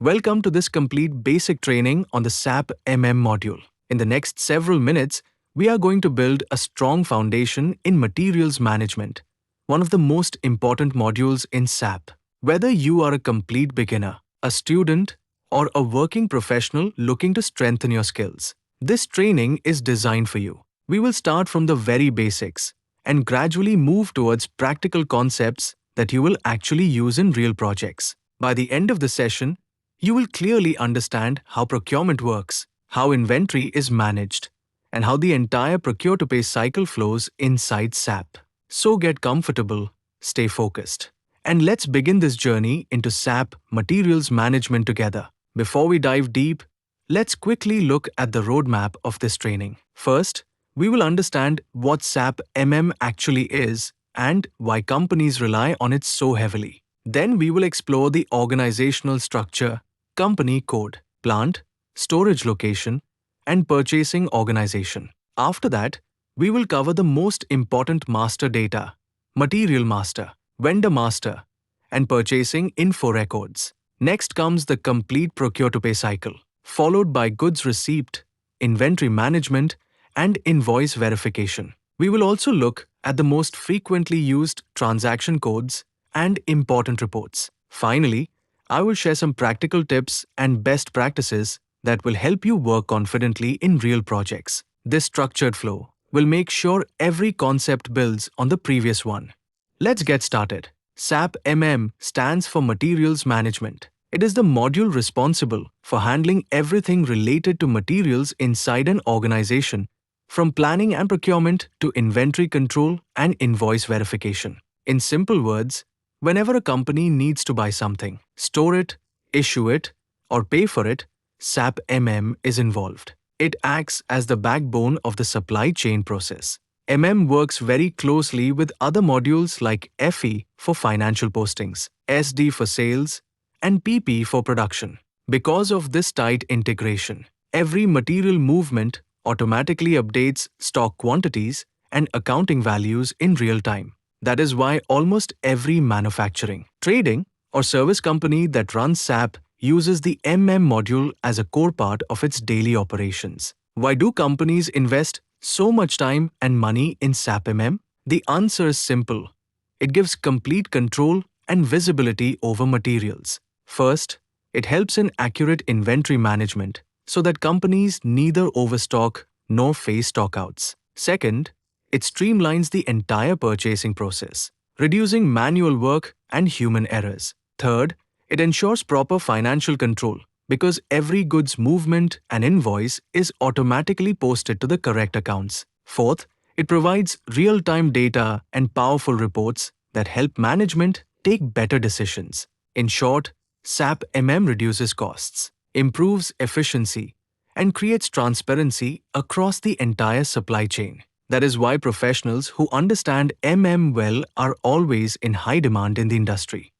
Welcome to this complete basic training on the SAP MM module. In the next several minutes, we are going to build a strong foundation in materials management, one of the most important modules in SAP. Whether you are a complete beginner, a student, or a working professional looking to strengthen your skills, this training is designed for you. We will start from the very basics and gradually move towards practical concepts that you will actually use in real projects. By the end of the session, you will clearly understand how procurement works, how inventory is managed, and how the entire procure-to-pay cycle flows inside SAP. So get comfortable, stay focused, and let's begin this journey into SAP materials management together. Before we dive deep, let's quickly look at the roadmap of this training. First, we will understand what SAP MM actually is and why companies rely on it so heavily. Then we will explore the organizational structure, company code, plant, storage location, and purchasing organization. After that, we will cover the most important master data, material master, vendor master, and purchasing info records. Next comes the complete procure-to-pay cycle, followed by goods receipt, inventory management, and invoice verification. We will also look at the most frequently used transaction codes and important reports. Finally, I will share some practical tips and best practices that will help you work confidently in real projects. This structured flow will make sure every concept builds on the previous one. Let's get started. SAP MM stands for Materials Management. It is the module responsible for handling everything related to materials inside an organization, from planning and procurement to inventory control and invoice verification. In simple words, whenever a company needs to buy something, store it, issue it, or pay for it, SAP MM is involved. It acts as the backbone of the supply chain process. MM works very closely with other modules like FE for financial postings, SD for sales, and PP for production. Because of this tight integration, every material movement automatically updates stock quantities and accounting values in real time. That is why almost every manufacturing, trading, or service company that runs SAP uses the MM module as a core part of its daily operations. Why do companies invest so much time and money in SAP MM? The answer is simple. It gives complete control and visibility over materials. First, it helps in accurate inventory management so that companies neither overstock nor face stockouts. Second, it streamlines the entire purchasing process, reducing manual work and human errors. Third, it ensures proper financial control because every goods movement and invoice is automatically posted to the correct accounts. Fourth, it provides real-time data and powerful reports that help management take better decisions. In short, SAP MM reduces costs, improves efficiency, and creates transparency across the entire supply chain. That is why professionals who understand MM well are always in high demand in the industry.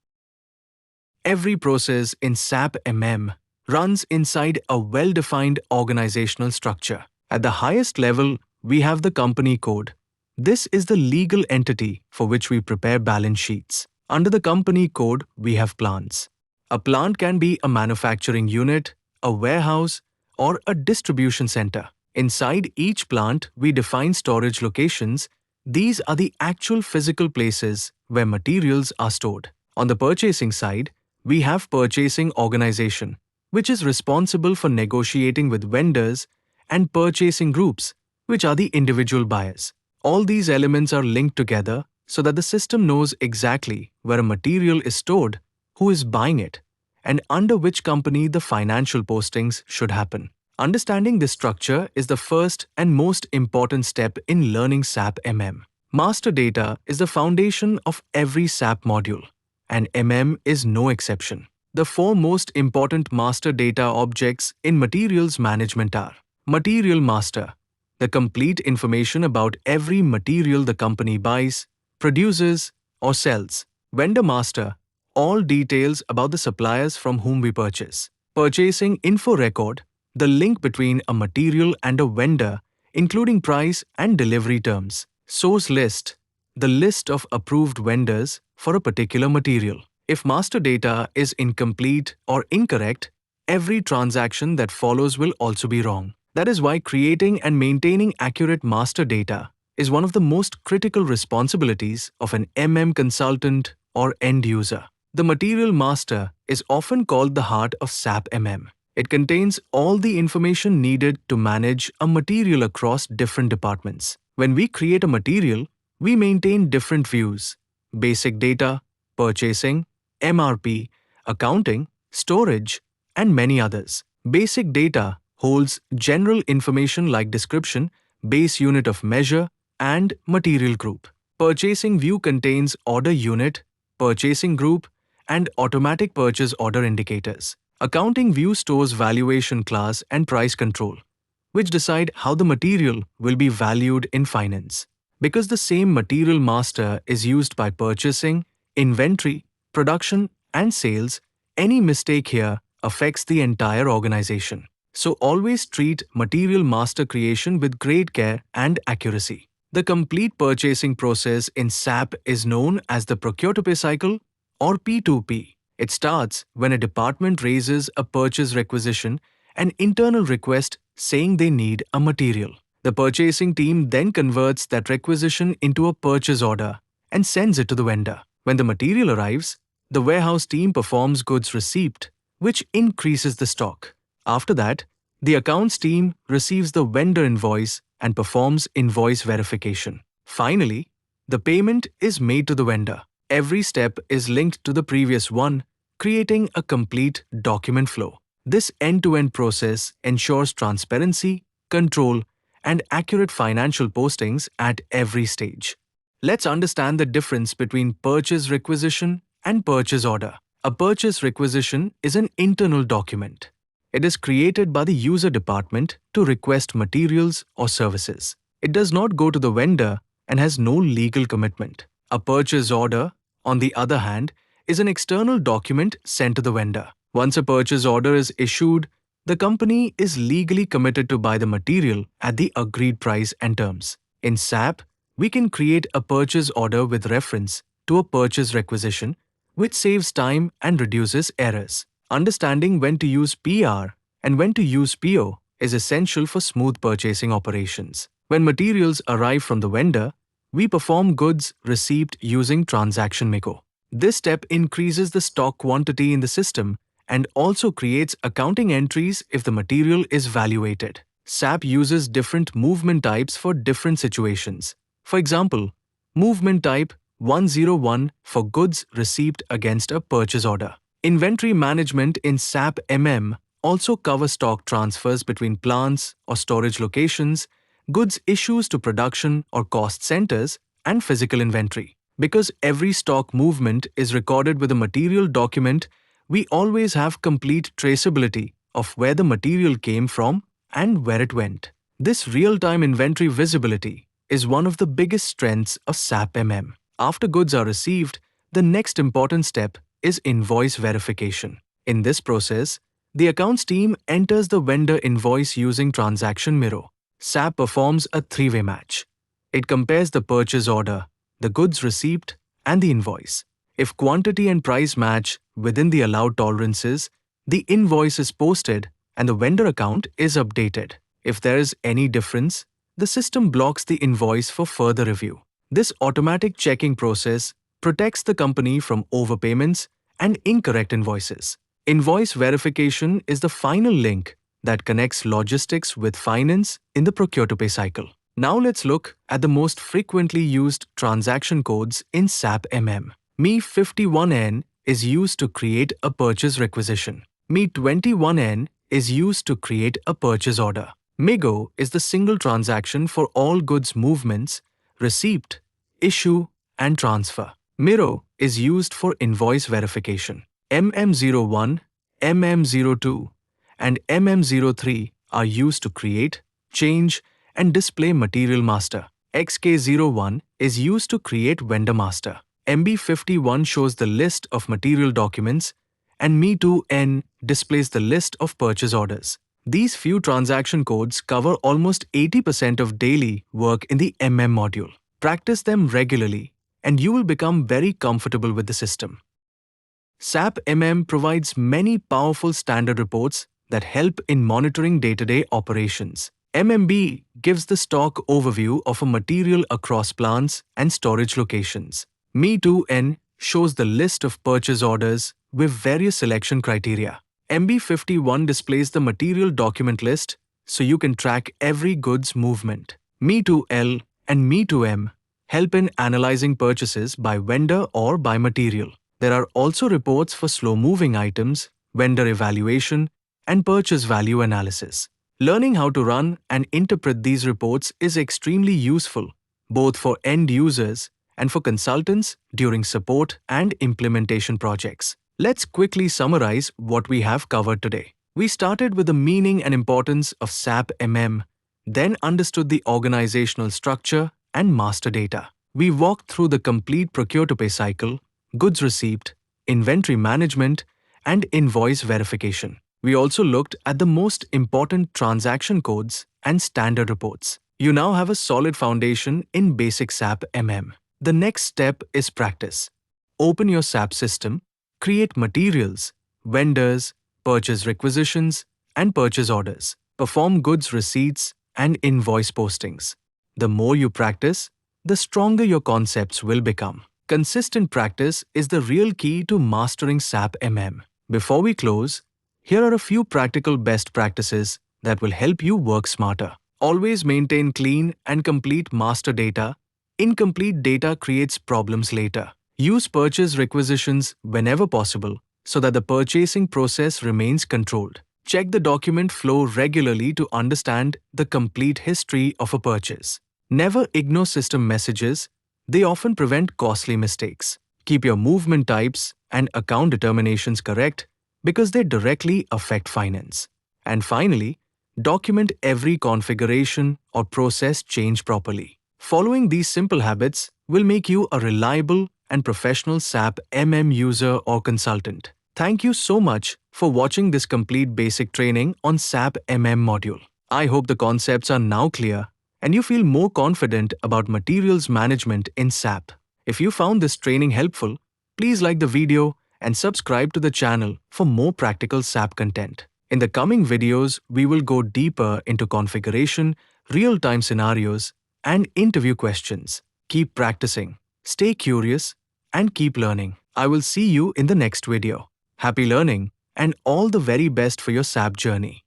Every process in SAP MM runs inside a well-defined organizational structure. At the highest level, we have the company code. This is the legal entity for which we prepare balance sheets. Under the company code, we have plants. A plant can be a manufacturing unit, a warehouse, or a distribution center. Inside each plant, we define storage locations. These are the actual physical places where materials are stored. On the purchasing side, we have purchasing organization, which is responsible for negotiating with vendors, and purchasing groups, which are the individual buyers. All these elements are linked together so that the system knows exactly where a material is stored, who is buying it, and under which company the financial postings should happen. Understanding this structure is the first and most important step in learning SAP MM. Master data is the foundation of every SAP module, and MM is no exception. The four most important master data objects in materials management are: Material Master, the complete information about every material the company buys, produces, or sells. Vendor Master, all details about the suppliers from whom we purchase. Purchasing Info Record, the link between a material and a vendor, including price and delivery terms. Source List, the list of approved vendors for a particular material. If master data is incomplete or incorrect, every transaction that follows will also be wrong. That is why creating and maintaining accurate master data is one of the most critical responsibilities of an MM consultant or end user. The material master is often called the heart of SAP MM. It contains all the information needed to manage a material across different departments. When we create a material, we maintain different views: basic data, purchasing, MRP, accounting, storage, and many others. Basic data holds general information like description, base unit of measure, and material group. Purchasing view contains order unit, purchasing group, and automatic purchase order indicators. Accounting view stores valuation class and price control, which decide how the material will be valued in finance. Because the same material master is used by purchasing, inventory, production, and sales, any mistake here affects the entire organization. So always treat material master creation with great care and accuracy. The complete purchasing process in SAP is known as the Procure-to-Pay cycle or P2P. It starts when a department raises a purchase requisition, an internal request saying they need a material. The purchasing team then converts that requisition into a purchase order and sends it to the vendor. When the material arrives, the warehouse team performs goods receipt, which increases the stock. After that, the accounts team receives the vendor invoice and performs invoice verification. Finally, the payment is made to the vendor. Every step is linked to the previous one, creating a complete document flow. This end-to-end process ensures transparency, control, and accurate financial postings at every stage. Let's understand the difference between purchase requisition and purchase order. A purchase requisition is an internal document. It is created by the user department to request materials or services. It does not go to the vendor and has no legal commitment. A purchase order, on the other hand, is an external document sent to the vendor. Once a purchase order is issued, the company is legally committed to buy the material at the agreed price and terms. In SAP, we can create a purchase order with reference to a purchase requisition, which saves time and reduces errors. Understanding when to use PR and when to use PO is essential for smooth purchasing operations. When materials arrive from the vendor, we perform goods receipt using transaction MICO. This step increases the stock quantity in the system and also creates accounting entries if the material is valuated. SAP uses different movement types for different situations. For example, movement type 101 for goods received against a purchase order. Inventory management in SAP MM also covers stock transfers between plants or storage locations, goods issues to production or cost centers, and physical inventory. Because every stock movement is recorded with a material document, we always have complete traceability of where the material came from and where it went. This real-time inventory visibility is one of the biggest strengths of SAP MM. After goods are received, the next important step is invoice verification. In this process, the accounts team enters the vendor invoice using transaction mirror. SAP performs a three-way match. It compares the purchase order, the goods receipt, and the invoice. If quantity and price match within the allowed tolerances, the invoice is posted and the vendor account is updated. If there is any difference, the system blocks the invoice for further review. This automatic checking process protects the company from overpayments and incorrect invoices. Invoice verification is the final link that connects logistics with finance in the procure-to-pay cycle. Now let's look at the most frequently used transaction codes in SAP MM. ME51N is used to create a purchase requisition. ME21N is used to create a purchase order. MIGO is the single transaction for all goods movements, receipt, issue, and transfer. MIRO is used for invoice verification. MM01, MM02, and MM03 are used to create, change, and display material master. XK01 is used to create vendor master. MB51 shows the list of material documents, and ME2N displays the list of purchase orders. These few transaction codes cover almost 80% of daily work in the MM module. Practice them regularly, and you will become very comfortable with the system. SAP MM provides many powerful standard reports that help in monitoring day-to-day operations. MMB gives the stock overview of a material across plants and storage locations. Me2N shows the list of purchase orders with various selection criteria. MB51 displays the material document list so you can track every goods movement. Me2L and Me2M help in analyzing purchases by vendor or by material. There are also reports for slow-moving items, vendor evaluation, and purchase value analysis. Learning how to run and interpret these reports is extremely useful, both for end users and for consultants during support and implementation projects. Let's quickly summarize what we have covered today. We started with the meaning and importance of SAP MM, then understood the organizational structure and master data. We walked through the complete procure-to-pay cycle, goods receipt, inventory management, and invoice verification. We also looked at the most important transaction codes and standard reports. You now have a solid foundation in basic SAP MM. The next step is practice. Open your SAP system, create materials, vendors, purchase requisitions, and purchase orders. Perform goods receipts and invoice postings. The more you practice, the stronger your concepts will become. Consistent practice is the real key to mastering SAP MM. Before we close, here are a few practical best practices that will help you work smarter. Always maintain clean and complete master data. Incomplete data creates problems later. Use purchase requisitions whenever possible so that the purchasing process remains controlled. Check the document flow regularly to understand the complete history of a purchase. Never ignore system messages. They often prevent costly mistakes. Keep your movement types and account determinations correct because they directly affect finance. And finally, document every configuration or process change properly. Following these simple habits will make you a reliable and professional SAP MM user or consultant. Thank you so much for watching this complete basic training on SAP MM module. I hope the concepts are now clear and you feel more confident about materials management in SAP. If you found this training helpful, please like the video and subscribe to the channel for more practical SAP content. In the coming videos, we will go deeper into configuration, real-time scenarios, and interview questions. Keep practicing, stay curious, and keep learning. I will see you in the next video. Happy learning and all the very best for your SAP journey.